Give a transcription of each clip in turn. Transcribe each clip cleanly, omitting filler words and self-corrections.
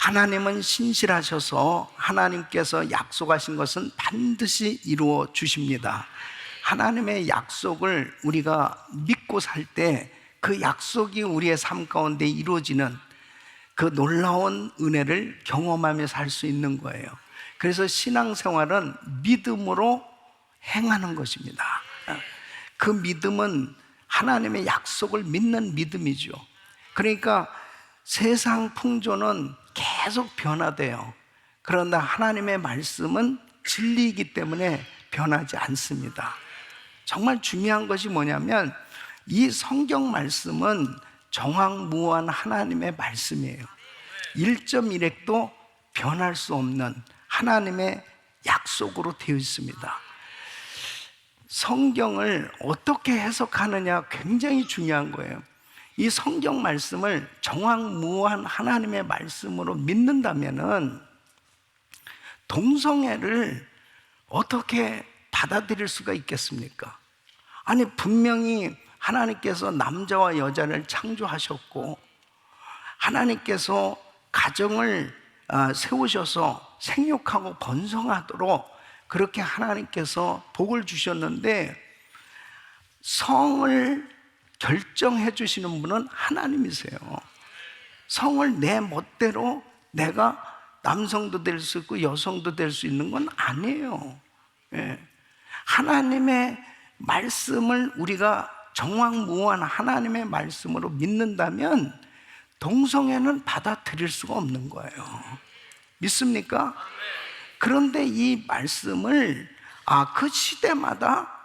하나님은 신실하셔서 하나님께서 약속하신 것은 반드시 이루어 주십니다. 하나님의 약속을 우리가 믿고 살 때 그 약속이 우리의 삶 가운데 이루어지는 그 놀라운 은혜를 경험하며 살 수 있는 거예요. 그래서 신앙생활은 믿음으로 행하는 것입니다. 그 믿음은 하나님의 약속을 믿는 믿음이죠. 그러니까 세상 풍조는 계속 변화돼요. 그러나 하나님의 말씀은 진리이기 때문에 변하지 않습니다. 정말 중요한 것이 뭐냐면 이 성경 말씀은 정확무한 하나님의 말씀이에요. 1.1획도 변할 수 없는 하나님의 약속으로 되어 있습니다. 성경을 어떻게 해석하느냐 굉장히 중요한 거예요. 이 성경 말씀을 정확무한 하나님의 말씀으로 믿는다면은 동성애를 어떻게 받아들일 수가 있겠습니까? 아니, 분명히 하나님께서 남자와 여자를 창조하셨고 하나님께서 가정을 세우셔서 생육하고 번성하도록 그렇게 하나님께서 복을 주셨는데 성을 결정해 주시는 분은 하나님이세요. 성을 내 멋대로 내가 남성도 될 수 있고 여성도 될 수 있는 건 아니에요. 하나님의 말씀을 우리가 정확무한 하나님의 말씀으로 믿는다면 동성애는 받아들일 수가 없는 거예요. 믿습니까? 그런데 이 말씀을 그 시대마다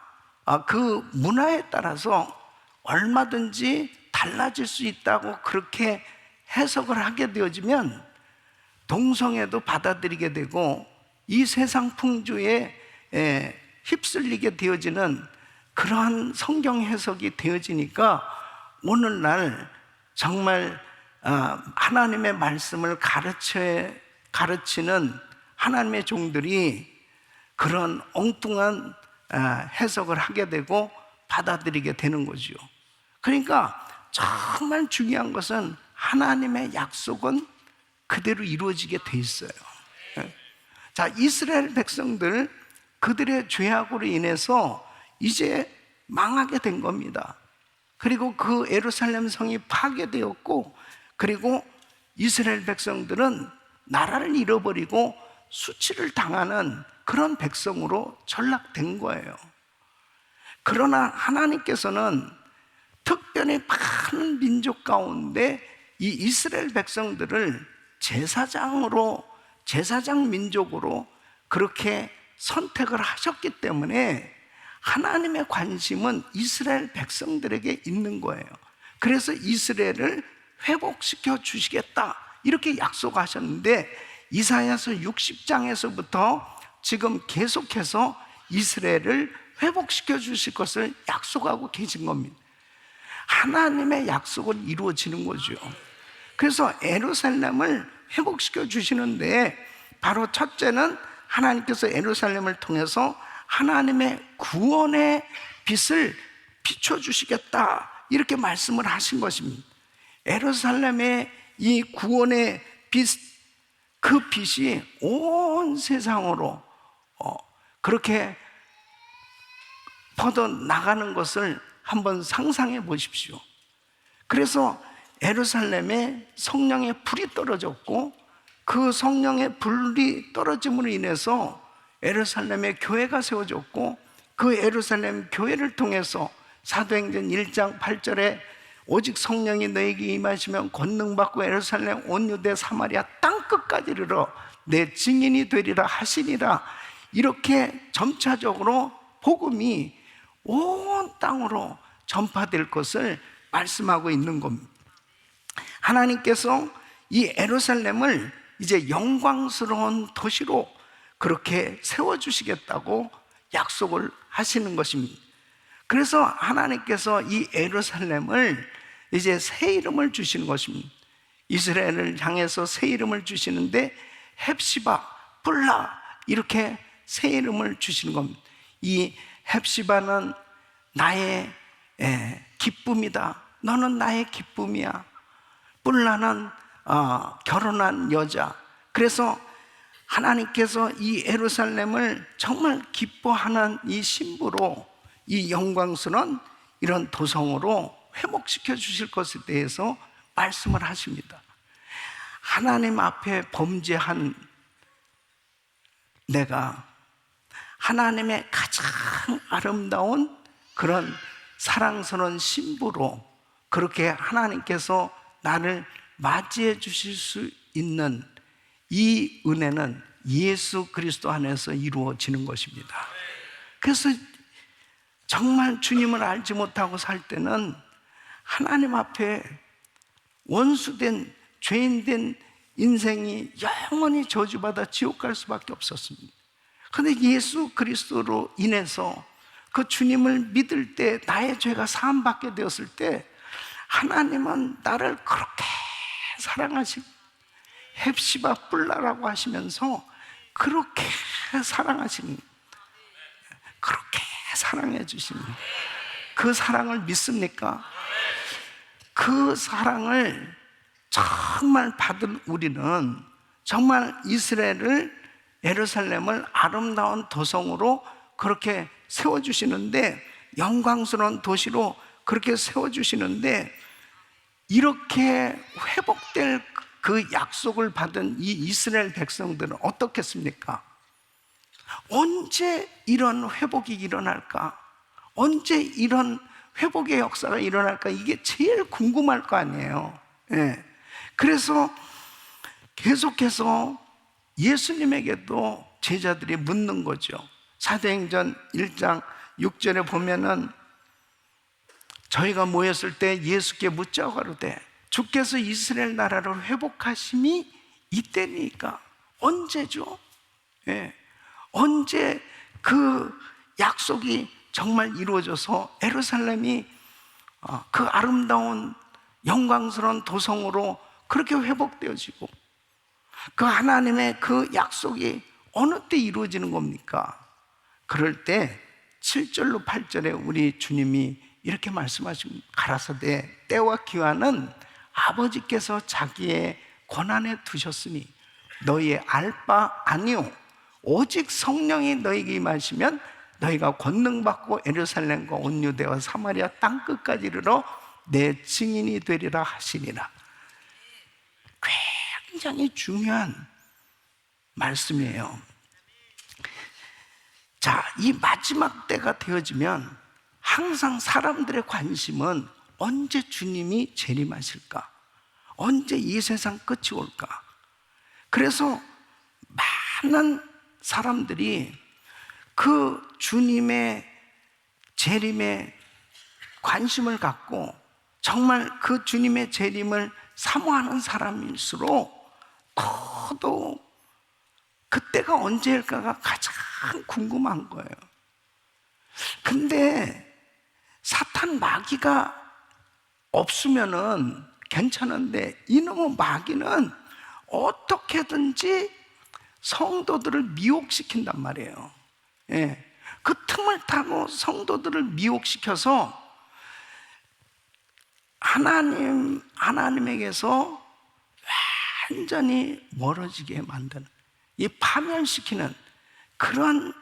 그 문화에 따라서 얼마든지 달라질 수 있다고 그렇게 해석을 하게 되어지면 동성애도 받아들이게 되고 이 세상 풍조에 휩쓸리게 되어지는 그러한 성경 해석이 되어지니까 오늘날 정말 하나님의 말씀을 가르치는 하나님의 종들이 그런 엉뚱한 해석을 하게 되고 받아들이게 되는 거죠. 그러니까 정말 중요한 것은 하나님의 약속은 그대로 이루어지게 돼 있어요. 자, 이스라엘 백성들 그들의 죄악으로 인해서 이제 망하게 된 겁니다. 그리고 그 예루살렘 성이 파괴되었고, 그리고 이스라엘 백성들은 나라를 잃어버리고 수치를 당하는 그런 백성으로 전락된 거예요. 그러나 하나님께서는 특별히 많은 민족 가운데 이 이스라엘 백성들을 제사장 민족으로 그렇게 선택을 하셨기 때문에 하나님의 관심은 이스라엘 백성들에게 있는 거예요. 그래서 이스라엘을 회복시켜 주시겠다 이렇게 약속하셨는데 이사야서 60장에서부터 지금 계속해서 이스라엘을 회복시켜 주실 것을 약속하고 계신 겁니다. 하나님의 약속은 이루어지는 거죠. 그래서 예루살렘을 회복시켜 주시는데 바로 첫째는 하나님께서 예루살렘을 통해서 하나님의 구원의 빛을 비춰주시겠다 이렇게 말씀을 하신 것입니다. 예루살렘의 이 구원의 빛, 그 빛이 온 세상으로 그렇게 뻗어나가는 것을 한번 상상해 보십시오. 그래서 예루살렘에 성령의 불이 떨어졌고 그 성령의 불이 떨어짐으로 인해서 예루살렘에 교회가 세워졌고 그 예루살렘 교회를 통해서 사도행전 1장 8절에 오직 성령이 너에게 임하시면 권능받고 예루살렘 온 유대 사마리아 땅끝까지 이르러 내 증인이 되리라 하시니라. 이렇게 점차적으로 복음이 온 땅으로 전파될 것을 말씀하고 있는 겁니다. 하나님께서 이 예루살렘을 이제 영광스러운 도시로 그렇게 세워주시겠다고 약속을 하시는 것입니다. 그래서 하나님께서 이 예루살렘을 이제 새 이름을 주시는 것입니다. 이스라엘을 향해서 새 이름을 주시는데 헵시바, 뿔라 이렇게 새 이름을 주시는 겁니다. 이 헵시바는 나의 기쁨이다. 너는 나의 기쁨이야. 뿔라는 결혼한 여자. 그래서 하나님께서 이 예루살렘을 정말 기뻐하는 이 신부로, 이 영광스러운 이런 도성으로 회복시켜 주실 것에 대해서 말씀을 하십니다. 하나님 앞에 범죄한 내가 하나님의 가장 아름다운 그런 사랑스러운 신부로 그렇게 하나님께서 나를 맞이해 주실 수 있는 이 은혜는 예수 그리스도 안에서 이루어지는 것입니다. 그래서 정말 주님을 알지 못하고 살 때는 하나님 앞에 원수된, 죄인된 인생이 영원히 저주받아 지옥 갈 수밖에 없었습니다. 그런데 예수 그리스도로 인해서 그 주님을 믿을 때, 나의 죄가 사함받게 되었을 때 하나님은 나를 그렇게 사랑하시고 헵시바 뿔라라고 하시면서 그렇게 사랑하십니다. 그렇게 사랑해 주십니다. 그 사랑을 믿습니까? 그 사랑을 정말 받은 우리는 정말 이스라엘을, 예루살렘을 아름다운 도성으로 그렇게 세워주시는데, 영광스러운 도시로 그렇게 세워주시는데, 이렇게 회복될 그 약속을 받은 이 이스라엘 백성들은 어떻겠습니까? 언제 이런 회복이 일어날까? 언제 이런 회복의 역사가 일어날까? 이게 제일 궁금할 거 아니에요. 예. 그래서 계속해서 예수님에게도 제자들이 묻는 거죠. 사도행전 1장 6절에 보면은 저희가 모였을 때 예수께 묻자 가로되 주께서 이스라엘 나라를 회복하심이 이때니까. 언제죠? 예. 언제 그 약속이 정말 이루어져서 예루살렘이 그 아름다운 영광스러운 도성으로 그렇게 회복되어지고 그 하나님의 그 약속이 어느 때 이루어지는 겁니까? 그럴 때 7절로 8절에 우리 주님이 이렇게 말씀하십니다. 가라사대 때와 기한은 아버지께서 자기의 권한에 두셨으니 너희의 알 바 아니오. 오직 성령이 너희에게 임하시면 너희가 권능받고 예루살렘과 온 유대와 사마리아 땅끝까지 이르러 내 증인이 되리라 하시니라. 굉장히 중요한 말씀이에요. 자, 이 마지막 때가 되어지면 항상 사람들의 관심은 언제 주님이 재림하실까? 언제 이 세상 끝이 올까? 그래서 많은 사람들이 그 주님의 재림에 관심을 갖고 정말 그 주님의 재림을 사모하는 사람일수록 더더욱 그때가 언제일까가 가장 궁금한 거예요. 근데 사탄 마귀가 없으면은 괜찮은데 이놈의 마귀는 어떻게든지 성도들을 미혹시킨단 말이에요. 예. 그 틈을 타고 성도들을 미혹시켜서 하나님에게서 완전히 멀어지게 만드는, 이 파멸시키는 그런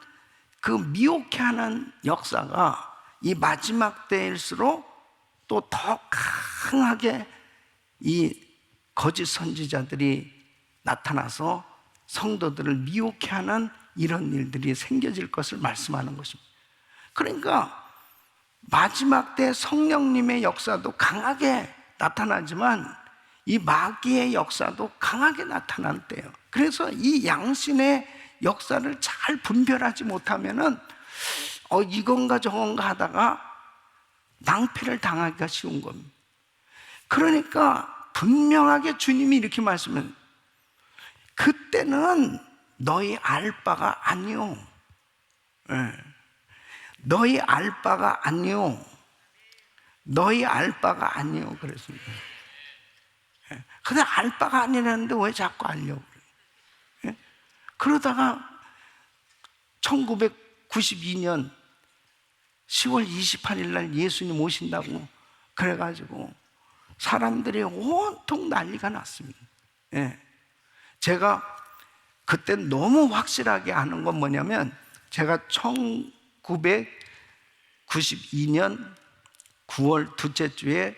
그 미혹해 하는 역사가 이 마지막 때일수록 또 더 강하게 이 거짓 선지자들이 나타나서 성도들을 미혹해 하는 이런 일들이 생겨질 것을 말씀하는 것입니다. 그러니까 마지막 때 성령님의 역사도 강하게 나타나지만 이 마귀의 역사도 강하게 나타난 때예요. 그래서 이 양신의 역사를 잘 분별하지 못하면은 이건가 저건가 하다가 낭패를 당하기가 쉬운 겁니다. 그러니까 분명하게 주님이 이렇게 말씀하세요. 그때는 너희 알 바가 아니오. 네. 너희 알 바가 아니오. 너희 알 바가 아니오. 그랬습니다. 네. 근데 알 바가 아니라는데 왜 자꾸 알려고 그래요? 네. 그러다가 1992년 10월 28일 날 예수님 오신다고 그래가지고 사람들이 온통 난리가 났습니다. 예. 제가 그때 너무 확실하게 아는 건 뭐냐면, 제가 1992년 9월 둘째 주에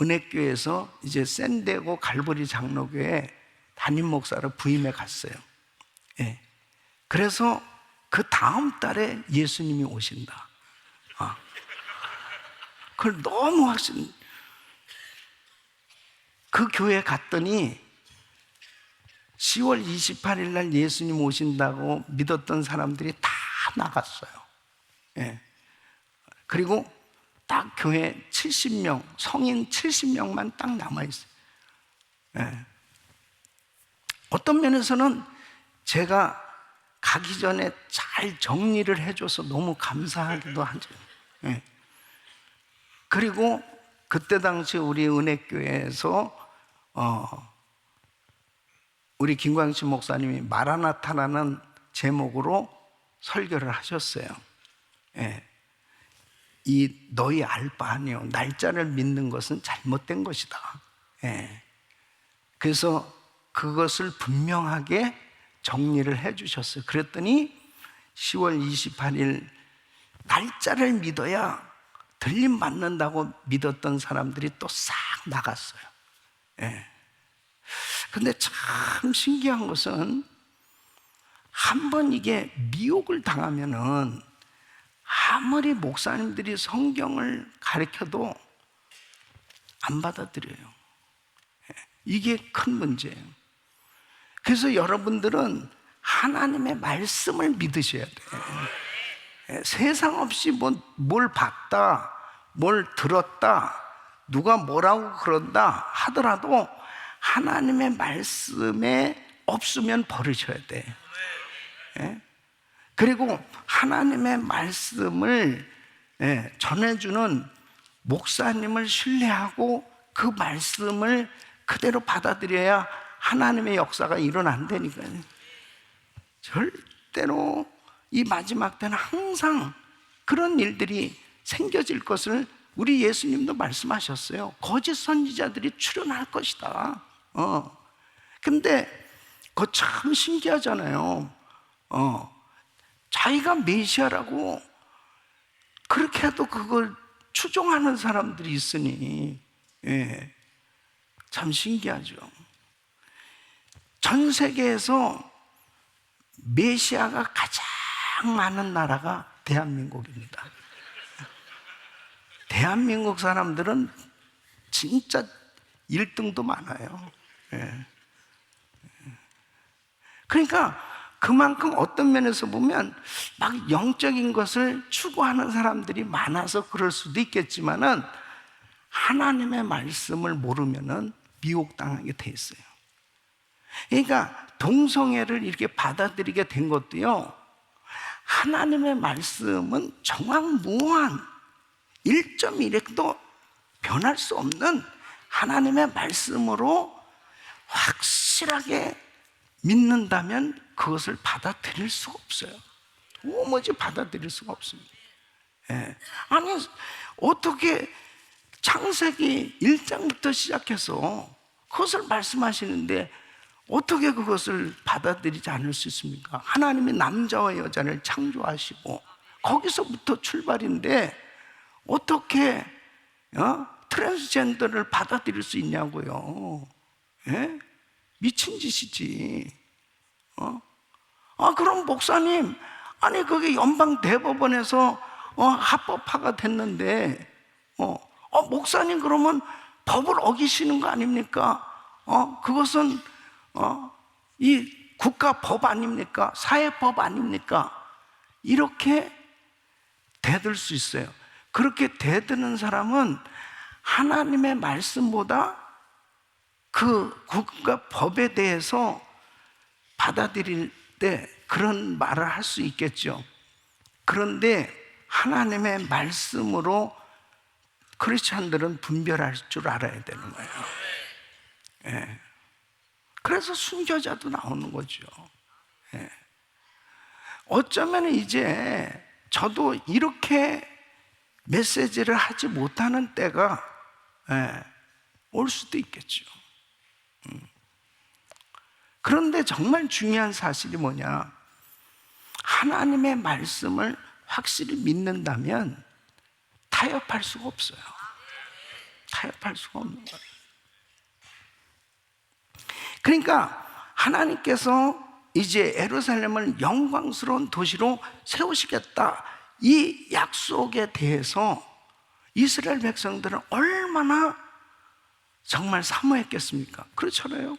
은혜교회에서 이제 샌디에고 갈보리 장로교회 담임 목사로 부임해 갔어요. 예. 그래서 그 다음 달에 예수님이 오신다. 그걸 너무 그 교회 갔더니 10월 28일 날 예수님 오신다고 믿었던 사람들이 다 나갔어요. 예. 그리고 딱 교회 70명, 성인 70명만 딱 남아있어요. 예. 어떤 면에서는 제가 가기 전에 잘 정리를 해줘서 너무 감사하기도 하죠. 예. 그리고 그때 당시 우리 은혜교회에서 우리 김광식 목사님이 마라나타라는 제목으로 설교를 하셨어요. 예. 이 너희 알 바 아니요, 날짜를 믿는 것은 잘못된 것이다. 예. 그래서 그것을 분명하게 정리를 해 주셨어요. 그랬더니 10월 28일 날짜를 믿어야 들림 받는다고 믿었던 사람들이 또 싹 나갔어요. 예. 근데 참 신기한 것은, 한번 이게 미혹을 당하면은 아무리 목사님들이 성경을 가르쳐도 안 받아들여요. 이게 큰 문제예요. 그래서 여러분들은 하나님의 말씀을 믿으셔야 돼요. 세상 없이 뭘 봤다, 뭘 들었다, 누가 뭐라고 그런다 하더라도 하나님의 말씀에 없으면 버리셔야 돼. 그리고 하나님의 말씀을 전해주는 목사님을 신뢰하고 그 말씀을 그대로 받아들여야 하나님의 역사가 일어난다니까요. 절대로 이 마지막 때는 항상 그런 일들이 생겨질 것을 우리 예수님도 말씀하셨어요. 거짓 선지자들이 출현할 것이다. 근데 그거 참 신기하잖아요. 자기가 메시아라고 그렇게 해도 그걸 추종하는 사람들이 있으니, 예, 참 신기하죠. 전 세계에서 메시아가 가장 많은 나라가 대한민국입니다. 대한민국 사람들은 진짜 1등도 많아요. 예. 그러니까 그만큼 어떤 면에서 보면 막 영적인 것을 추구하는 사람들이 많아서 그럴 수도 있겠지만은, 하나님의 말씀을 모르면은 미혹당하게 돼 있어요. 그러니까 동성애를 이렇게 받아들이게 된 것도요, 하나님의 말씀은 정확무한 1.1획도 변할 수 없는 하나님의 말씀으로 확실하게 믿는다면 그것을 받아들일 수가 없어요. 도무지 받아들일 수가 없습니다. 예. 아니, 어떻게 창세기 1장부터 시작해서 그것을 말씀하시는데 어떻게 그것을 받아들이지 않을 수 있습니까? 하나님이 남자와 여자를 창조하시고 거기서부터 출발인데 어떻게 트랜스젠더를 받아들일 수 있냐고요. 예? 미친 짓이지. 그럼 목사님, 아니 그게 연방 대법원에서 합법화가 됐는데 목사님 그러면 법을 어기시는 거 아닙니까? 그것은 이 국가법 아닙니까? 사회법 아닙니까? 이렇게 대들 수 있어요. 그렇게 대드는 사람은 하나님의 말씀보다 그 국가법에 대해서 받아들일 때 그런 말을 할 수 있겠죠. 그런데 하나님의 말씀으로 크리스찬들은 분별할 줄 알아야 되는 거예요. 예. 그래서 순교자도 나오는 거죠. 예. 어쩌면 이제 저도 이렇게 메시지를 하지 못하는 때가 올 수도 있겠죠. 그런데 정말 중요한 사실이 뭐냐? 하나님의 말씀을 확실히 믿는다면 타협할 수가 없어요. 타협할 수가 없는 거예요. 그러니까 하나님께서 이제 예루살렘을 영광스러운 도시로 세우시겠다, 이 약속에 대해서 이스라엘 백성들은 얼마나 정말 사모했겠습니까? 그렇잖아요.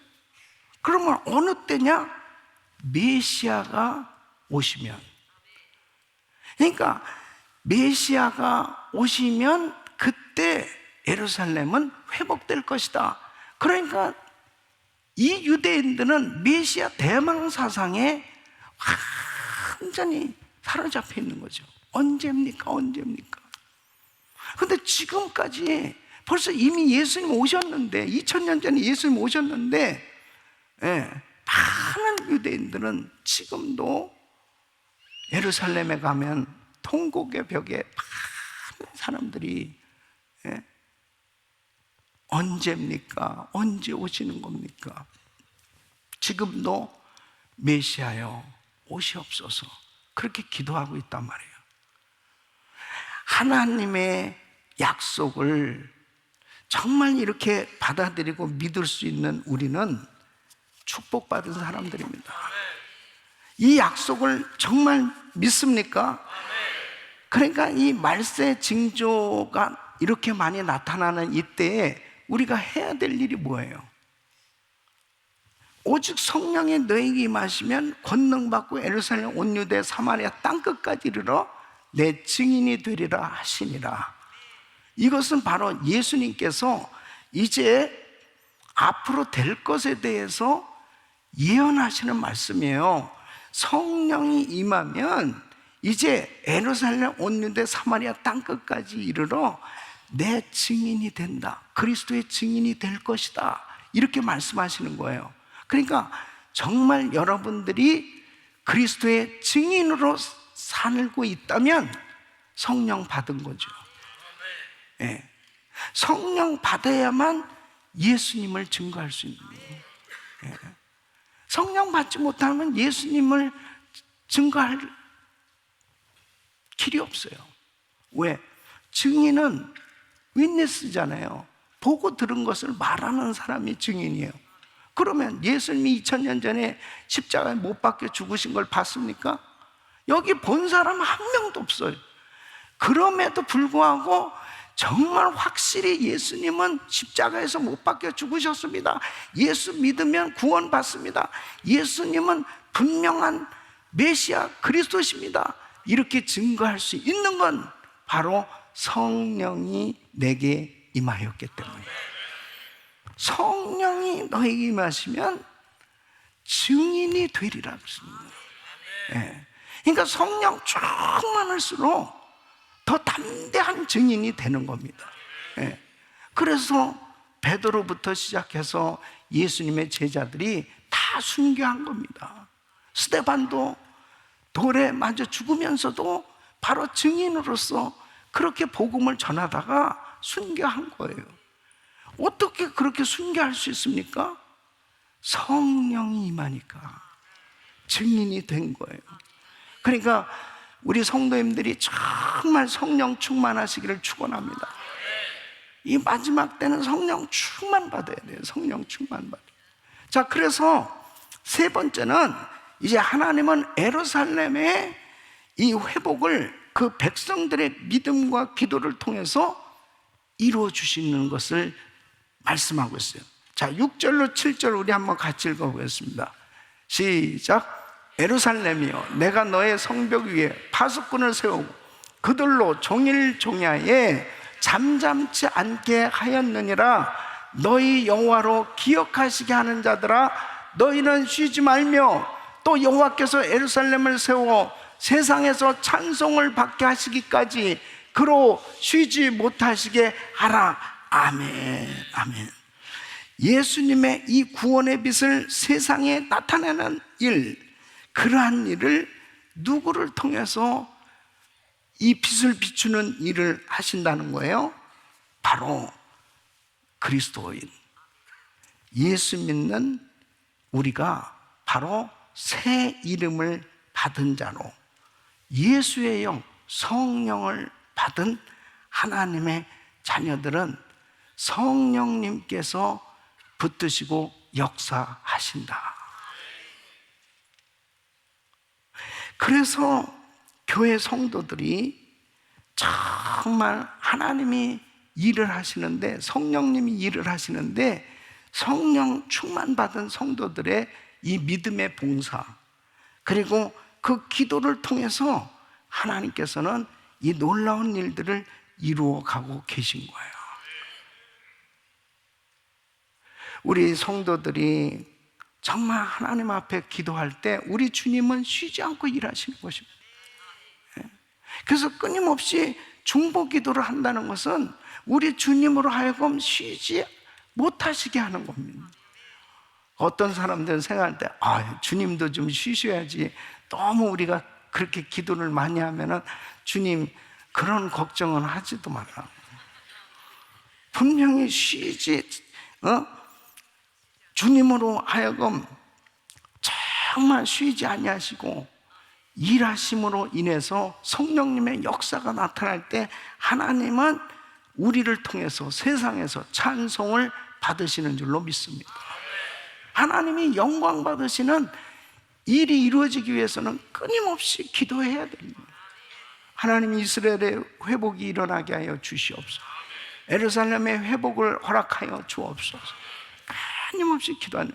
그러면 어느 때냐? 메시아가 오시면. 그러니까 메시아가 오시면 그때 예루살렘은 회복될 것이다. 그러니까 이 유대인들은 메시아 대망 사상에 완전히 사로잡혀 있는 거죠. 언제입니까? 언제입니까? 근데 지금까지 벌써 이미 예수님 오셨는데, 2000년 전에 예수님 오셨는데, 많은 유대인들은 지금도 예루살렘에 가면 통곡의 벽에 많은 사람들이 언제입니까? 언제 오시는 겁니까? 지금도 메시아여 오시옵소서, 그렇게 기도하고 있단 말이에요. 하나님의 약속을 정말 이렇게 받아들이고 믿을 수 있는 우리는 축복받은 사람들입니다. 이 약속을 정말 믿습니까? 그러니까 이 말세 징조가 이렇게 많이 나타나는 이때에 우리가 해야 될 일이 뭐예요? 오직 성령이 너에게 임하시면 권능받고 예루살렘 온 유대 사마리아 땅끝까지 이르러 내 증인이 되리라 하시니라. 이것은 바로 예수님께서 이제 앞으로 될 것에 대해서 예언하시는 말씀이에요. 성령이 임하면 이제 예루살렘 온 유대 사마리아 땅끝까지 이르러 내 증인이 된다, 그리스도의 증인이 될 것이다, 이렇게 말씀하시는 거예요. 그러니까 정말 여러분들이 그리스도의 증인으로 살고 있다면 성령 받은 거죠. 네. 성령 받아야만 예수님을 증거할 수 있는 거예요. 네. 성령 받지 못하면 예수님을 증거할 길이 없어요. 왜? 증인은 윈니스잖아요. 보고 들은 것을 말하는 사람이 증인이에요. 그러면 예수님이 2000년 전에 십자가에 못 박혀 죽으신 걸 봤습니까? 여기 본 사람 한 명도 없어요. 그럼에도 불구하고 정말 확실히 예수님은 십자가에서 못 박혀 죽으셨습니다, 예수 믿으면 구원받습니다, 예수님은 분명한 메시아 그리스도십니다, 이렇게 증거할 수 있는 건 바로 성령이 내게 임하였기 때문에. 성령이 너에게 임하시면 증인이 되리라 그랬습니다. 네. 그러니까 성령 충만할수록 더 담대한 증인이 되는 겁니다. 네. 그래서 베드로부터 시작해서 예수님의 제자들이 다 순교한 겁니다. 스데반도 돌에 맞아 죽으면서도 바로 증인으로서 그렇게 복음을 전하다가 순교한 거예요. 어떻게 그렇게 순교할 수 있습니까? 성령이 임하니까 증인이 된 거예요. 그러니까 우리 성도님들이 정말 성령 충만하시기를 축원합니다. 이 마지막 때는 성령 충만 받아야 돼요. 성령 충만 받아요. 자, 그래서 세 번째는 이제 하나님은 예루살렘의 이 회복을 그 백성들의 믿음과 기도를 통해서 이루어 주시는 것을 말씀하고 있어요. 자, 6절로 7절 우리 한번 같이 읽어보겠습니다. 시작. 예루살렘이여, 내가 너의 성벽 위에 파수꾼을 세우고 그들로 종일 종야에 잠잠치 않게 하였느니라. 너희 여호와로 기억하시게 하는 자들아, 너희는 쉬지 말며 또 여호와께서 예루살렘을 세워 세상에서 찬송을 받게 하시기까지 그로 쉬지 못하시게 하라. 아멘. 아멘. 예수님의 이 구원의 빛을 세상에 나타내는 일, 그러한 일을 누구를 통해서 이 빛을 비추는 일을 하신다는 거예요? 바로 그리스도인, 예수 믿는 우리가 바로 새 이름을 받은 자로 예수의 영, 성령을 받은 하나님의 자녀들은 성령님께서 붙드시고 역사하신다. 그래서 교회 성도들이 정말 하나님이 일을 하시는데, 성령님이 일을 하시는데, 성령 충만 받은 성도들의 이 믿음의 봉사, 그리고 그 기도를 통해서 하나님께서는 이 놀라운 일들을 이루어 가고 계신 거예요. 우리 성도들이 정말 하나님 앞에 기도할 때 우리 주님은 쉬지 않고 일하시는 것입니다. 그래서 끊임없이 중보 기도를 한다는 것은 우리 주님으로 하여금 쉬지 못하시게 하는 겁니다. 어떤 사람들은 생각할 때 주님도 좀 쉬셔야지, 너무 우리가 그렇게 기도를 많이 하면은 주님 그런 걱정은 하지도 마라. 분명히 쉬지, 주님으로 하여금 정말 쉬지 아니하시고 일하심으로 인해서 성령님의 역사가 나타날 때 하나님은 우리를 통해서 세상에서 찬송을 받으시는 줄로 믿습니다. 하나님이 영광 받으시는 일이 이루어지기 위해서는 끊임없이 기도해야 됩니다. 하나님이 이스라엘의 회복이 일어나게 하여 주시옵소서. 예루살렘의 회복을 허락하여 주옵소서. 끊임없이 기도하는,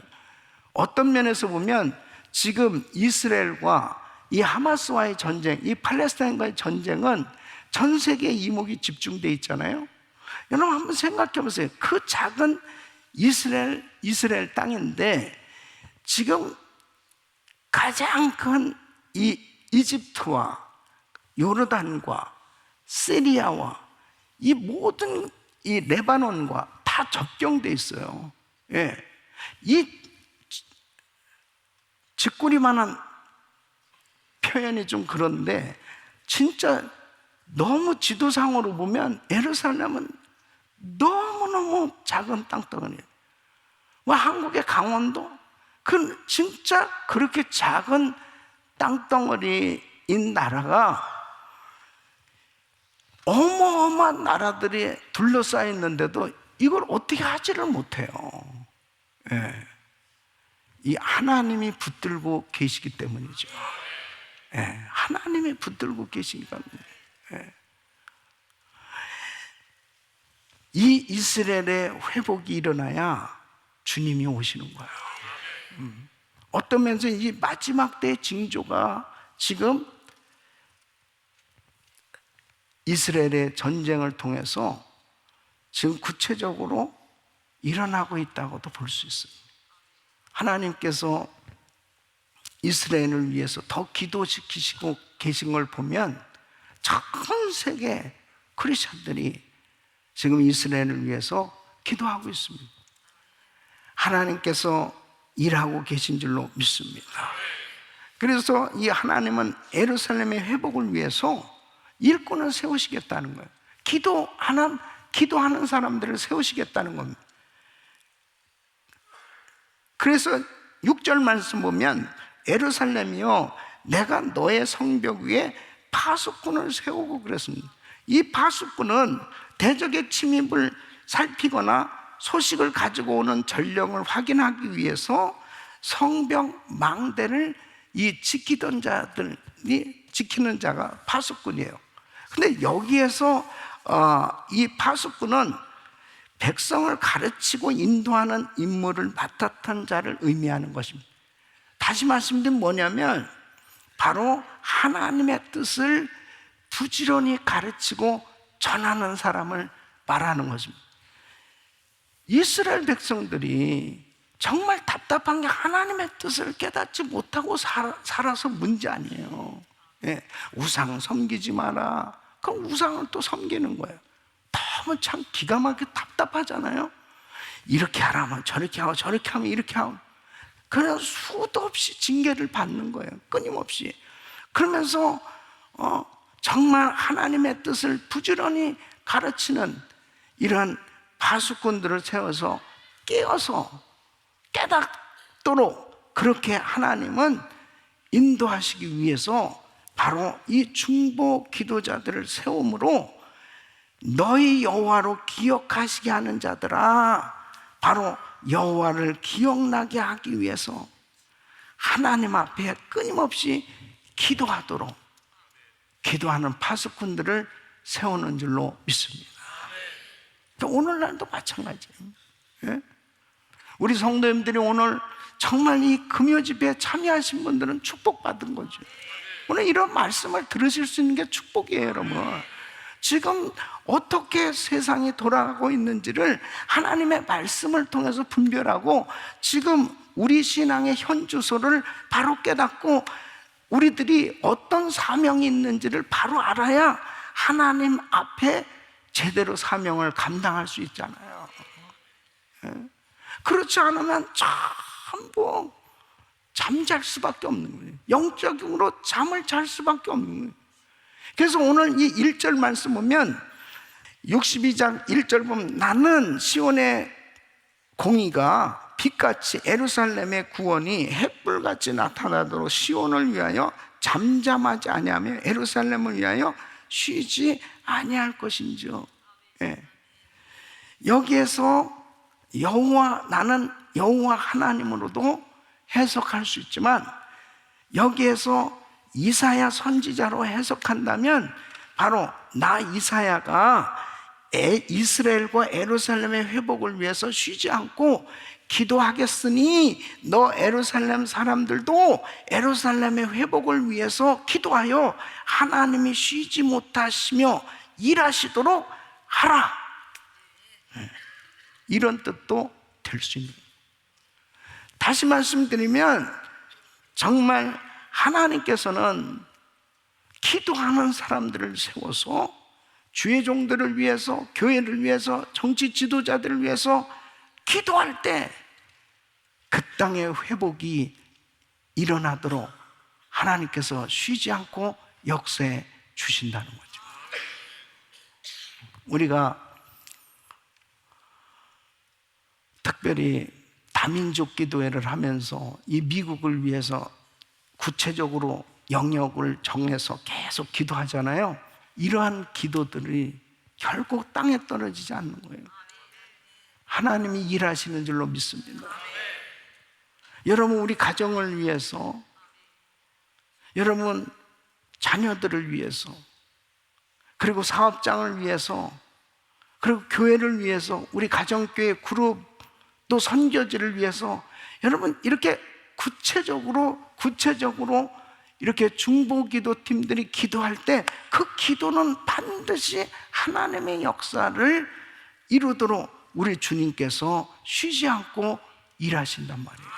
어떤 면에서 보면 지금 이스라엘과 이 하마스와의 전쟁, 이 팔레스타인과의 전쟁은 전 세계에 이목이 집중되어 있잖아요. 여러분 한번 생각해 보세요. 그 작은 이스라엘 땅인데 지금 가장 큰 이 이집트와 요르단과 시리아와 이 모든 이 레바논과 다 접경돼 있어요. 예. 이 짓구리만한 표현이 좀 그런데 진짜 너무 지도상으로 보면 예루살렘은 너무너무 작은 땅덩어리예요. 한국의 강원도, 그 진짜 그렇게 작은 땅덩어리인 나라가 어마어마한 나라들이 둘러싸여 있는데도 이걸 어떻게 하지를 못해요. 예. 이 하나님이 붙들고 계시기 때문이죠. 예. 하나님이 붙들고 계시니까. 예. 이 이스라엘의 회복이 일어나야 주님이 오시는 거예요. 어떤 면에서 이 마지막 때의 징조가 지금 이스라엘의 전쟁을 통해서 지금 구체적으로 일어나고 있다고도 볼 수 있습니다. 하나님께서 이스라엘을 위해서 더 기도시키시고 계신 걸 보면 전 세계 크리스천들이 지금 이스라엘을 위해서 기도하고 있습니다. 하나님께서 일하고 계신 줄로 믿습니다. 그래서 이 하나님은 예루살렘의 회복을 위해서 일꾼을 세우시겠다는 거예요. 기도하는 사람들을 세우시겠다는 겁니다. 그래서 6절 말씀 보면 예루살렘이요 내가 너의 성벽 위에 파수꾼을 세우고 그랬습니다. 이 파수꾼은 대적의 침입을 살피거나 소식을 가지고 오는 전령을 확인하기 위해서 성벽 망대를 이 지키던 자들이 지키는 자가 파수꾼이에요. 근데 여기에서 이 파수꾼은 백성을 가르치고 인도하는 임무를 맡았던 자를 의미하는 것입니다. 다시 말씀드리면 뭐냐면 바로 하나님의 뜻을 부지런히 가르치고 전하는 사람을 말하는 것입니다. 이스라엘 백성들이 정말 답답한 게 하나님의 뜻을 깨닫지 못하고 살아서 문제 아니에요. 예, 우상 섬기지 마라. 그럼 우상을 또 섬기는 거예요. 너무 참 기가 막히게 답답하잖아요. 이렇게 하라면 저렇게 하고 저렇게 하면 이렇게 하고, 그냥 수도 없이 징계를 받는 거예요. 끊임없이. 그러면서 정말 하나님의 뜻을 부지런히 가르치는 이런 파수꾼들을 세워서 깨어서 깨닫도록 그렇게 하나님은 인도하시기 위해서 바로 이 중보 기도자들을 세움으로 너희 여호와로 기억하시게 하는 자들아, 바로 여호와를 기억나게 하기 위해서 하나님 앞에 끊임없이 기도하도록 기도하는 파수꾼들을 세우는 줄로 믿습니다. 오늘날도 마찬가지예요. 우리 성도님들이 오늘 정말 이 금요 집회에 참여하신 분들은 축복받은 거죠. 오늘 이런 말씀을 들으실 수 있는 게 축복이에요, 여러분. 지금 어떻게 세상이 돌아가고 있는지를 하나님의 말씀을 통해서 분별하고 지금 우리 신앙의 현주소를 바로 깨닫고 우리들이 어떤 사명이 있는지를 바로 알아야 하나님 앞에 제대로 사명을 감당할 수 있잖아요. 그렇지 않으면 전부 잠잘 수밖에 없는 거예요. 영적으로 잠을 잘 수밖에 없는 거예요. 그래서 오늘 이 1절 말씀 보면 62장 1절 보면 나는 시온의 공의가 빛같이 예루살렘의 구원이 햇불같이 나타나도록 시온을 위하여 잠잠하지 아니하며 예루살렘을 위하여 쉬지 아니할 것인지요. 여기에서 여호와, 나는 여호와 하나님으로도 해석할 수 있지만 여기에서 이사야 선지자로 해석한다면 바로 나 이사야가 이스라엘과 예루살렘의 회복을 위해서 쉬지 않고 기도하겠으니 너 예루살렘 사람들도 예루살렘의 회복을 위해서 기도하여 하나님이 쉬지 못하시며 일하시도록 하라, 이런 뜻도 될 수 있는 거예요. 다시 말씀드리면 정말 하나님께서는 기도하는 사람들을 세워서 주의 종들을 위해서, 교회를 위해서, 정치 지도자들을 위해서 기도할 때 그 땅의 회복이 일어나도록 하나님께서 쉬지 않고 역사해 주신다는 거죠. 우리가 특별히 다민족 기도회를 하면서 이 미국을 위해서 구체적으로 영역을 정해서 계속 기도하잖아요. 이러한 기도들이 결국 땅에 떨어지지 않는 거예요. 하나님이 일하시는 줄로 믿습니다. 여러분, 우리 가정을 위해서, 여러분 자녀들을 위해서, 그리고 사업장을 위해서, 그리고 교회를 위해서, 우리 가정교회 그룹 또 선교지를 위해서 여러분 이렇게 구체적으로 이렇게 중보기도팀들이 기도할 때 그 기도는 반드시 하나님의 역사를 이루도록 우리 주님께서 쉬지 않고 일하신단 말이에요.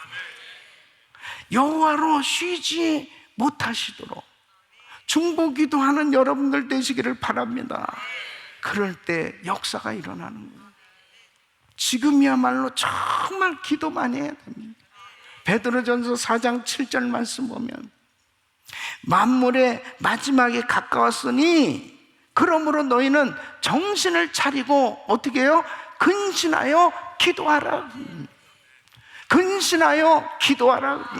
여호와로 쉬지 못하시도록 중보기도하는 여러분들 되시기를 바랍니다. 그럴 때 역사가 일어나는 거예요. 지금이야말로 정말 기도 많이 해야 됩니다. 베드로전서 4장 7절 말씀 보면 만물의 마지막에 가까웠으니 그러므로 너희는 정신을 차리고 어떻게 해요? 근신하여 기도하라. 근신하여 기도하라.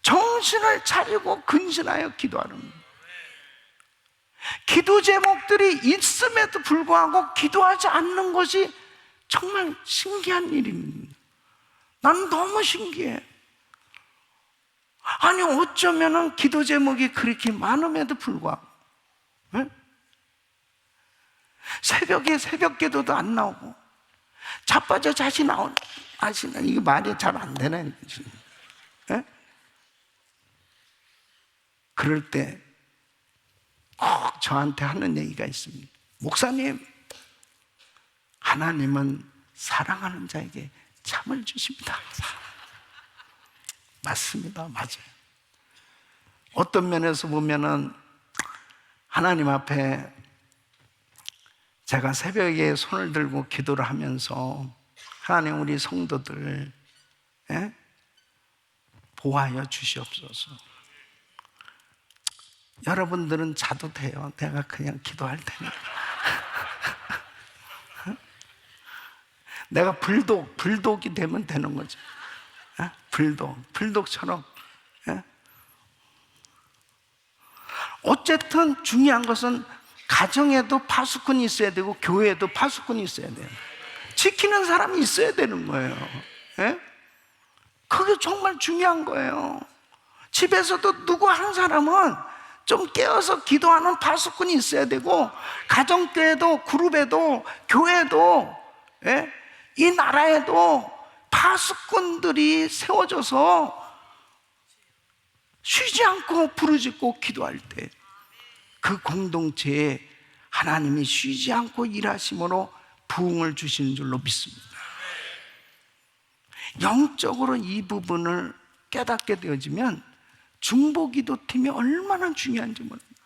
정신을 차리고 근신하여 기도하라. 기도 제목들이 있음에도 불구하고 기도하지 않는 것이 정말 신기한 일입니다. 난 너무 신기해. 아니 어쩌면은 기도 제목이 그렇게 많음에도 불구하고 새벽에 새벽 기도도 안 나오고 자빠져 자시 아시나 이게 말이 잘 안 되네. 그럴 때 꼭 저한테 하는 얘기가 있습니다. 목사님, 하나님은 사랑하는 자에게 잠을 주십니다. 맞습니다. 맞아요. 어떤 면에서 보면은 하나님 앞에 제가 새벽에 손을 들고 기도를 하면서 하나님 우리 성도들 보호하여 주시옵소서. 여러분들은 자도 돼요. 내가 그냥 기도할 테니까. 내가 불독이 되면 되는 거죠. 불독처럼. 예? 어쨌든 중요한 것은 가정에도 파수꾼이 있어야 되고 교회에도 파수꾼이 있어야 돼요. 지키는 사람이 있어야 되는 거예요. 예? 그게 정말 중요한 거예요. 집에서도 누구 한 사람은 좀 깨어서 기도하는 파수꾼이 있어야 되고, 가정교회도 그룹에도 교회도, 예? 이 나라에도 파수꾼들이 세워져서 쉬지 않고 부르짖고 기도할 때 그 공동체에 하나님이 쉬지 않고 일하심으로 부흥을 주시는 줄로 믿습니다. 영적으로 이 부분을 깨닫게 되어지면 중보기도팀이 얼마나 중요한지 모릅니다.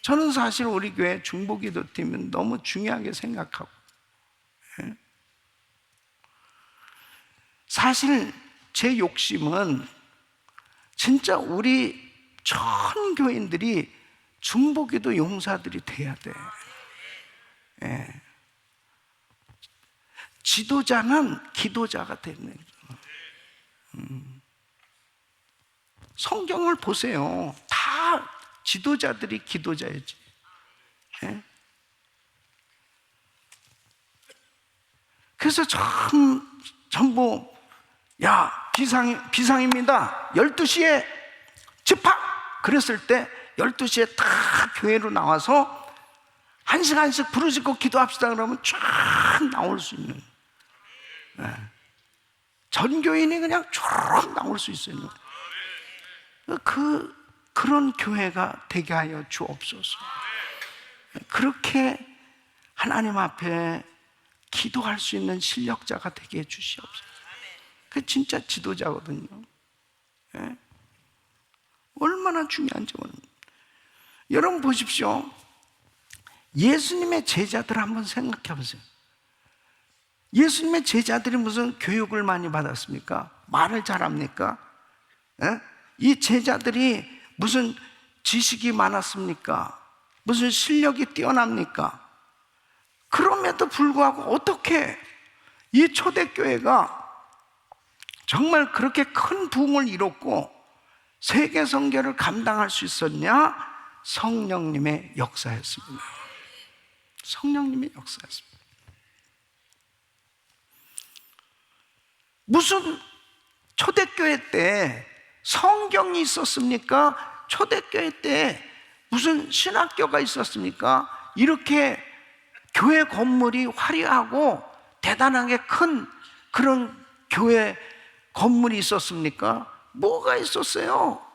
저는 사실 우리 교회 중보기도팀은 너무 중요하게 생각하고, 사실 제 욕심은 진짜 우리 전 교인들이 중보기도 용사들이 돼야 돼. 예. 지도자는 기도자가 되는 거죠. 성경을 보세요. 다 지도자들이 기도자였지. 예? 그래서 전부 비상입니다. 12시에 집합! 그랬을 때 12시에 다 교회로 나와서 1시간씩 부르짖고 기도합시다 그러면 쫙 나올 수 있는, 전 교인이 그냥 쫙 나올 수 있어요. 그런 교회가 되게 하여 주옵소서. 그렇게 하나님 앞에 기도할 수 있는 실력자가 되게 해 주시옵소서. 그게 진짜 지도자거든요. 예? 얼마나 중요한지 모릅니다. 여러분 보십시오. 예수님의 제자들 한번 생각해 보세요. 예수님의 제자들이 무슨 교육을 많이 받았습니까? 말을 잘합니까? 예? 이 제자들이 무슨 지식이 많았습니까? 무슨 실력이 뛰어납니까? 그럼에도 불구하고 어떻게 이 초대교회가 정말 그렇게 큰 부흥을 이뤘고 세계 선교를 감당할 수 있었냐? 성령님의 역사였습니다. 성령님의 역사였습니다. 무슨 초대교회 때 성경이 있었습니까? 초대교회 때 무슨 신학교가 있었습니까? 이렇게 교회 건물이 화려하고 대단하게 큰 그런 교회 건물이 있었습니까? 뭐가 있었어요?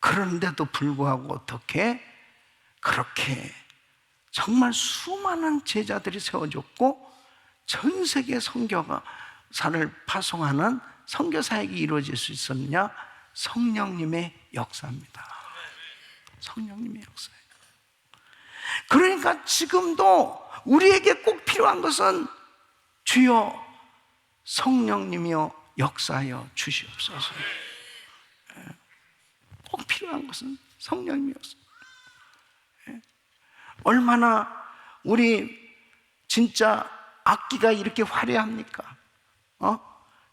그런데도 불구하고 어떻게 그렇게 정말 수많은 제자들이 세워졌고 전 세계 선교사를 파송하는 선교 사역이 이루어질 수 있었느냐? 성령님의 역사입니다. 성령님의 역사예요. 그러니까 지금도 우리에게 꼭 필요한 것은 주여 성령님이여 역사하여 주시옵소서. 꼭 필요한 것은 성령님의 역사. 얼마나 우리 진짜 악기가 이렇게 화려합니까?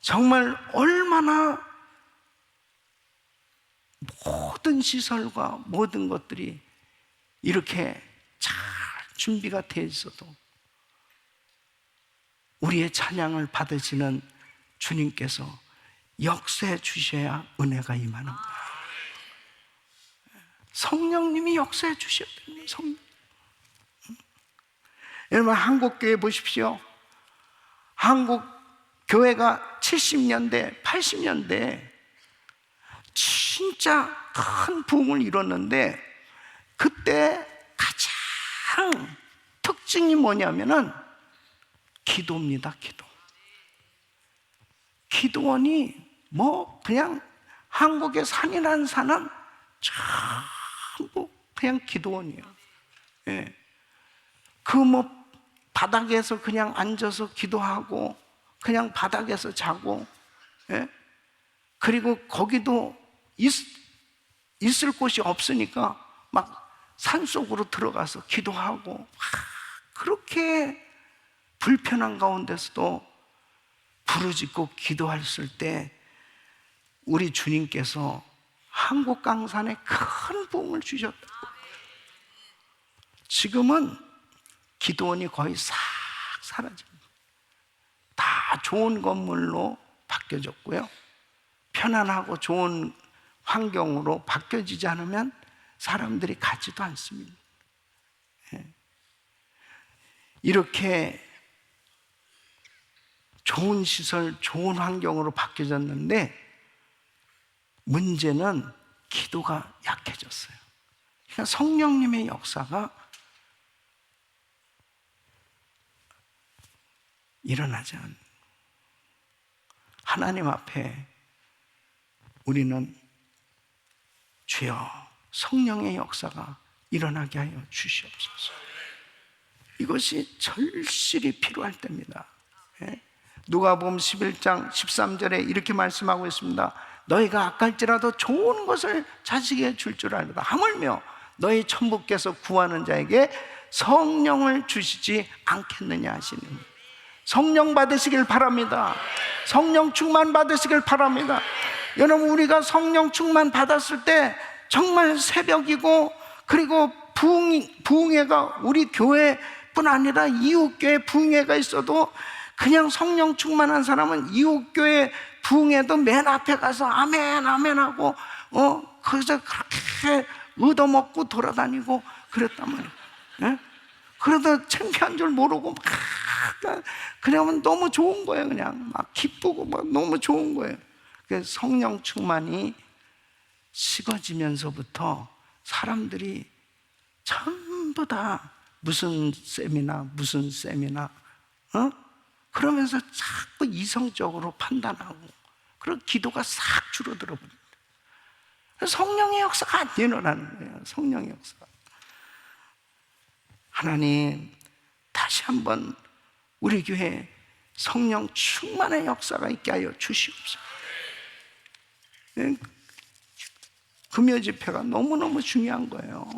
정말 얼마나 모든 시설과 모든 것들이 이렇게 잘 준비가 되어 있어도 우리의 찬양을 받으시는 주님께서 역사해 주셔야 은혜가 임하는 거예요. 성령님이 역사해 주셔야 됩니다. 성령. 여러분 한국교회 보십시오. 한국 교회가 70년대, 80년대 진짜 큰 부흥을 이뤘는데 그때 가장 특징이 뭐냐면은 기도입니다. 기도. 기도원이 뭐 그냥 한국의 산이라는 산은 전부 그냥 기도원이에요. 예. 그 뭐 바닥에서 그냥 앉아서 기도하고 그냥 바닥에서 자고, 예? 그리고 거기도 있을 곳이 없으니까 막 산속으로 들어가서 기도하고 그렇게 불편한 가운데서도 부르짖고 기도했을 때 우리 주님께서 한국 강산에 큰 부흥을 주셨다. 지금은 기도원이 거의 싹 사라집니다. 다 좋은 건물로 바뀌어졌고요, 편안하고 좋은 환경으로 바뀌어지지 않으면 사람들이 가지도 않습니다. 이렇게 좋은 시설, 좋은 환경으로 바뀌어졌는데 문제는 기도가 약해졌어요. 그러니까 성령님의 역사가 일어나지 않는, 하나님 앞에 우리는 주여 성령의 역사가 일어나게 하여 주시옵소서. 이것이 절실히 필요할 때입니다. 누가복음 11장 13절에 이렇게 말씀하고 있습니다. 너희가 악할지라도 좋은 것을 자식에게 줄 줄 알거든. 하물며 너희 천부께서 구하는 자에게 성령을 주시지 않겠느냐 하시니, 성령 받으시길 바랍니다. 성령 충만 받으시길 바랍니다. 여러분, 우리가 성령 충만 받았을 때 정말 새벽이고, 그리고 부흥회가 우리 교회뿐 아니라 이웃교회 부흥회가 있어도 그냥 성령 충만한 사람은 이웃교회 부흥회도 맨 앞에 가서 아멘 아멘 하고 거기서 그렇게 얻어먹고 돌아다니고 그랬단 말이에요. 그러다 창피한 줄 모르고 막 그냥 너무 좋은 거예요. 그냥 막 기쁘고 막 너무 좋은 거예요. 성령 충만이 식어지면서부터 사람들이 전부 다 무슨 세미나 그러면서 자꾸 이성적으로 판단하고, 그리고 기도가 싹 줄어들어 버립니다. 성령의 역사가 안 일어나는 거예요. 성령의 역사가. 하나님, 다시 한번 우리 교회에 성령 충만의 역사가 있게 하여 주시옵소서. 금요 집회가 너무너무 중요한 거예요.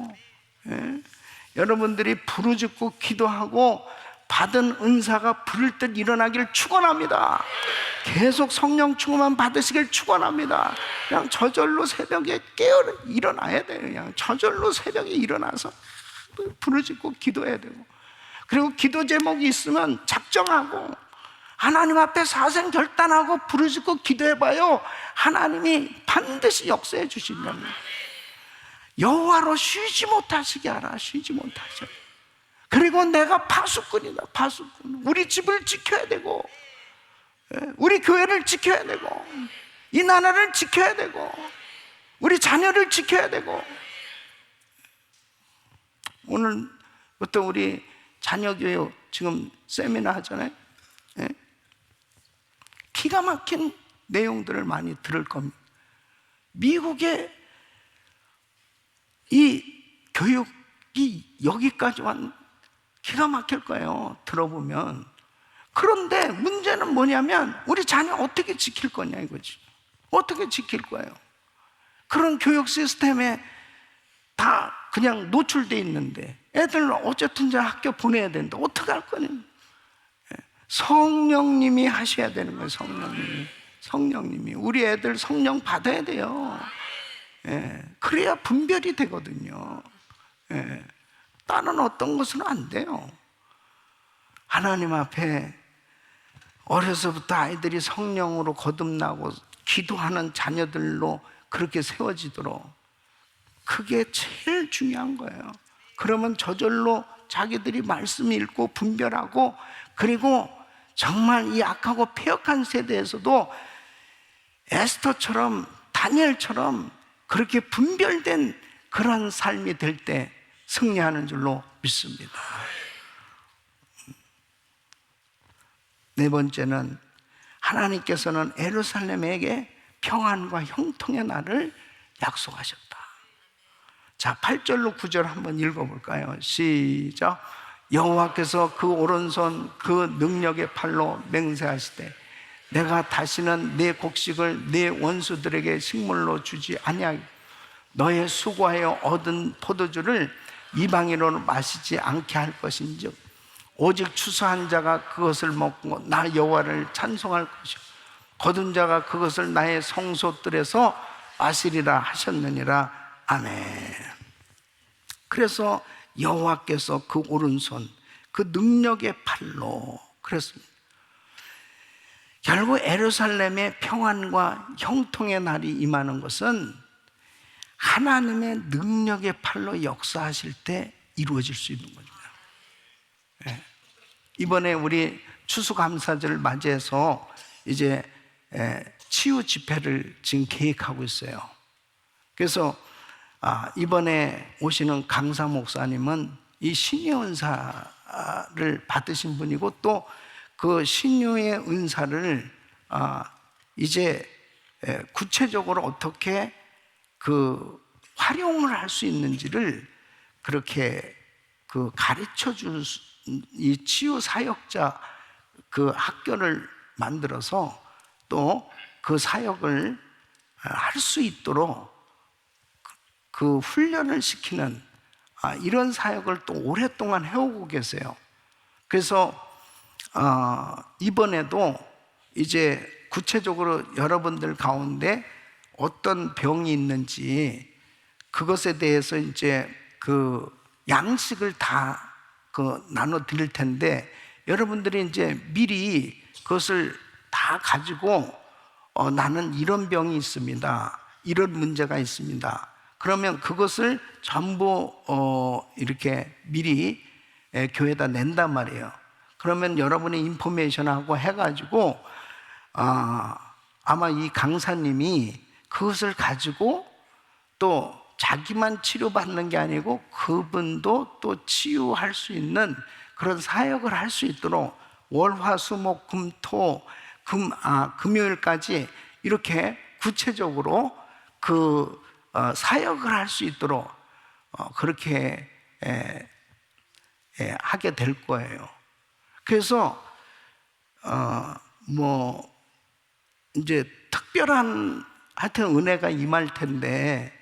여러분들이 부르짖고 기도하고 받은 은사가 부를 듯 일어나기를 축원합니다. 계속 성령 충만 받으시길 축원합니다. 그냥 저절로 새벽에 일어나야 돼요. 그냥 저절로 새벽에 일어나서 부르짖고 기도해야 되고, 그리고 기도 제목이 있으면 작정하고 하나님 앞에 사생 결단하고 부르짖고 기도해봐요. 하나님이 반드시 역사해 주신답니다. 여호와로 쉬지 못하시게 하라. 쉬지 못하셔. 그리고 내가 파수꾼이다. 파수꾼. 우리 집을 지켜야 되고, 우리 교회를 지켜야 되고, 이 나라를 지켜야 되고, 우리 자녀를 지켜야 되고. 오늘부터 우리 자녀 교육 지금 세미나 하잖아요. 기가 막힌 내용들을 많이 들을 겁니다. 미국의 이 교육이 여기까지 왔 기가 막힐 거예요, 들어보면. 그런데 문제는 뭐냐면 우리 자녀 어떻게 지킬 거냐 이거지. 어떻게 지킬 거예요? 그런 교육 시스템에 다 그냥 노출돼 있는데 애들 어쨌든 학교 보내야 되는데 어떻게 할 거냐. 성령님이 하셔야 되는 거예요. 성령님이 우리 애들 성령 받아야 돼요. 그래야 분별이 되거든요. 다른 어떤 것은 안 돼요. 하나님 앞에 어려서부터 아이들이 성령으로 거듭나고 기도하는 자녀들로 그렇게 세워지도록, 그게 제일 중요한 거예요. 그러면 저절로 자기들이 말씀 읽고 분별하고, 그리고 정말 이 악하고 패역한 세대에서도 에스더처럼 다니엘처럼 그렇게 분별된 그런 삶이 될 때 승리하는 줄로 믿습니다. 네 번째는, 하나님께서는 예루살렘에게 평안과 형통의 날을 약속하셨다. 자, 8절로 9절 한번 읽어볼까요? 시작. 여호와께서 그 오른손 그 능력의 팔로 맹세하시되 내가 다시는 내 곡식을 내 원수들에게 식물로 주지 아니하고 너의 수고하여 얻은 포도주를 이방인으로 마시지 않게 할 것인즉 오직 추수한 자가 그것을 먹고 나 여호와를 찬송할 것이요 거둔 자가 그것을 나의 성소들에서 마시리라 하셨느니라. 아멘. 그래서 여호와께서 그 오른손, 그 능력의 팔로 그랬습니다. 결국 예루살렘의 평안과 형통의 날이 임하는 것은 하나님의 능력의 팔로 역사하실 때 이루어질 수 있는 겁니다. 이번에 우리 추수감사절을 맞이해서 이제 치유 집회를 지금 계획하고 있어요. 그래서 이번에 오시는 강사 목사님은 이 신유의 은사를 받으신 분이고 또 그 신유의 은사를 이제 구체적으로 어떻게 그 활용을 할 수 있는지를 그렇게 그 가르쳐 줄 이 치유 사역자 그 학교를 만들어서 또 그 사역을 할 수 있도록 그 훈련을 시키는 이런 사역을 또 오랫동안 해오고 계세요. 그래서 이번에도 이제 구체적으로 여러분들 가운데 어떤 병이 있는지 그것에 대해서 이제 그 양식을 다 나눠 드릴 텐데 여러분들이 이제 미리 그것을 다 가지고 나는 이런 병이 있습니다. 이런 문제가 있습니다. 그러면 그것을 전부 이렇게 미리 교회에다 낸단 말이에요. 그러면 여러분이 인포메이션하고 해가지고 아마 이 강사님이 그것을 가지고 또 자기만 치료받는 게 아니고 그분도 또 치유할 수 있는 그런 사역을 할 수 있도록 월화수목금토 금요일까지 이렇게 구체적으로 그 사역을 할 수 있도록 그렇게 하게 될 거예요. 그래서 뭐 이제 특별한 하여튼 은혜가 임할 텐데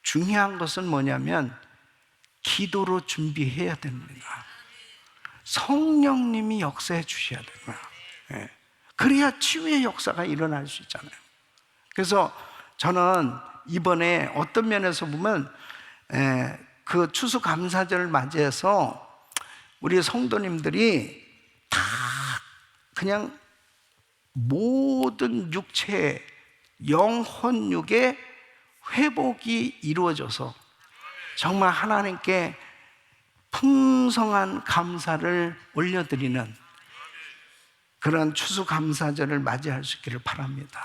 중요한 것은 뭐냐면 기도로 준비해야 됩니다. 성령님이 역사해 주셔야 됩니다. 그래야 치유의 역사가 일어날 수 있잖아요. 그래서 저는 이번에 어떤 면에서 보면 그 추수감사절을 맞이해서 우리 성도님들이 다 그냥 모든 육체, 영혼육의 회복이 이루어져서 정말 하나님께 풍성한 감사를 올려드리는 그런 추수감사절을 맞이할 수 있기를 바랍니다.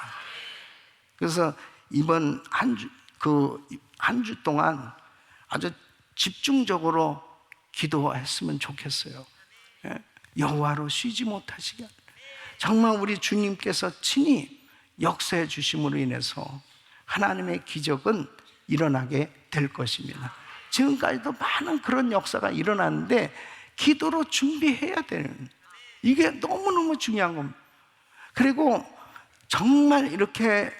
그래서 이번 한 주 동안 아주 집중적으로 기도했으면 좋겠어요. 여호와로 쉬지 못하시게 정말 우리 주님께서 친히 역사해 주심으로 인해서 하나님의 기적은 일어나게 될 것입니다. 지금까지도 많은 그런 역사가 일어났는데 기도로 준비해야 되는 이게 너무너무 중요한 겁니다. 그리고 정말 이렇게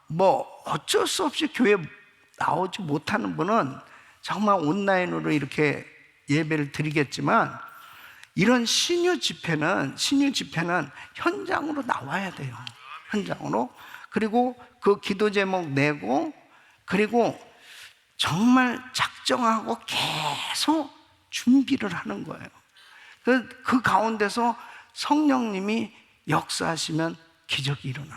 뭐 어쩔 수 없이 교회에 나오지 못하는 분은 정말 온라인으로 이렇게 예배를 드리겠지만 이런 신유 집회는 현장으로 나와야 돼요. 현장으로. 그리고 그 기도 제목 내고 그리고 정말 작정하고 계속 준비를 하는 거예요. 그 가운데서 성령님이 역사하시면 기적이 일어나는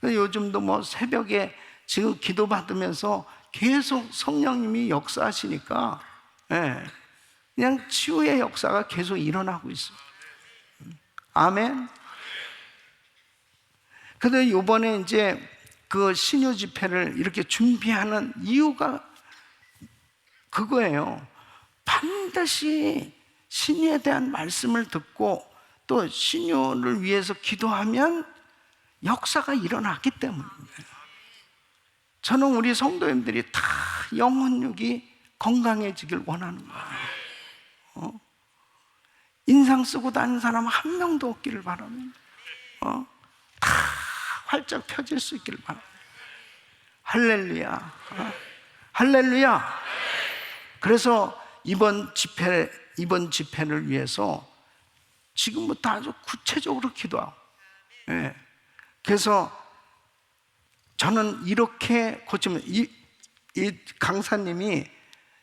거예요. 요즘도 뭐 새벽에 지금 기도 받으면서 계속 성령님이 역사하시니까 그냥 치유의 역사가 계속 일어나고 있어요. 아멘. 근데 이번에 이제 그 신유 집회를 이렇게 준비하는 이유가 그거예요. 반드시 신유에 대한 말씀을 듣고 또 신유를 위해서 기도하면 역사가 일어나기 때문입니다. 저는 우리 성도님들이 다 영혼육이 건강해지길 원하는 거예요. 인상 쓰고 다니는 사람 한 명도 없기를 바랍니다. 다 활짝 펴질 수 있기를 바랍니다. 할렐루야. 할렐루야. 그래서 이번 집회를 위해서 지금부터 아주 구체적으로 기도하고, 예. 그래서 저는 이렇게 고치면, 이 강사님이,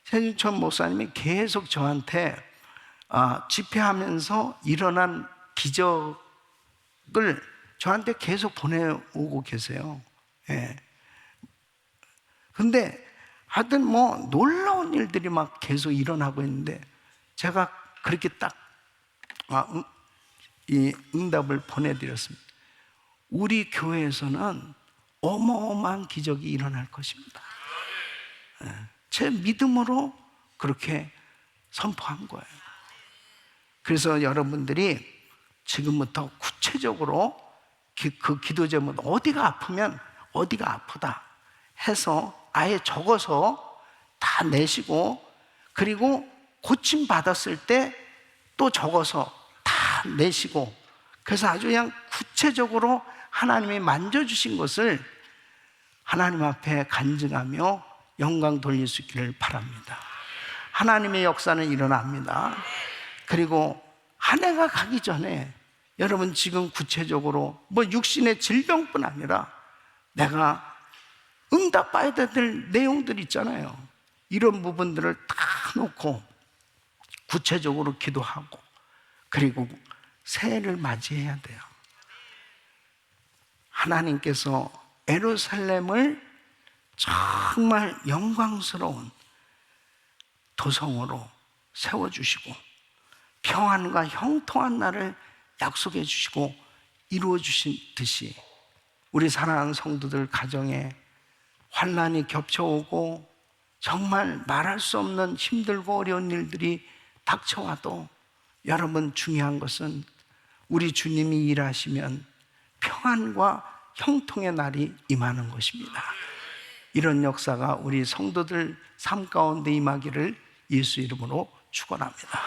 최진천 목사님이 계속 저한테 집회하면서 일어난 기적을 저한테 계속 보내오고 계세요. 예. 근데 하여튼 뭐 놀라운 일들이 막 계속 일어나고 있는데, 제가 그렇게 딱 이 응답을 보내드렸습니다. 우리 교회에서는 어마어마한 기적이 일어날 것입니다. 제 믿음으로 그렇게 선포한 거예요. 그래서 여러분들이 지금부터 구체적으로 그 기도 제목, 어디가 아프면 어디가 아프다 해서 아예 적어서 다 내시고, 그리고 고침 받았을 때 또 적어서 다 내시고, 그래서 아주 그냥 구체적으로 하나님이 만져주신 것을 하나님 앞에 간증하며 영광 돌릴 수 있기를 바랍니다. 하나님의 역사는 일어납니다. 그리고 한 해가 가기 전에 여러분 지금 구체적으로 뭐 육신의 질병뿐 아니라 내가 응답받아야 될 내용들 있잖아요. 이런 부분들을 다 놓고 구체적으로 기도하고, 그리고 새해를 맞이해야 돼요. 하나님께서 예루살렘을 정말 영광스러운 도성으로 세워주시고 평안과 형통한 날을 약속해 주시고 이루어 주신 듯이, 우리 사랑하는 성도들 가정에 환난이 겹쳐오고 정말 말할 수 없는 힘들고 어려운 일들이 닥쳐와도, 여러분 중요한 것은 우리 주님이 일하시면 평안과 형통의 날이 임하는 것입니다. 이런 역사가 우리 성도들 삶 가운데 임하기를 예수 이름으로 축원합니다.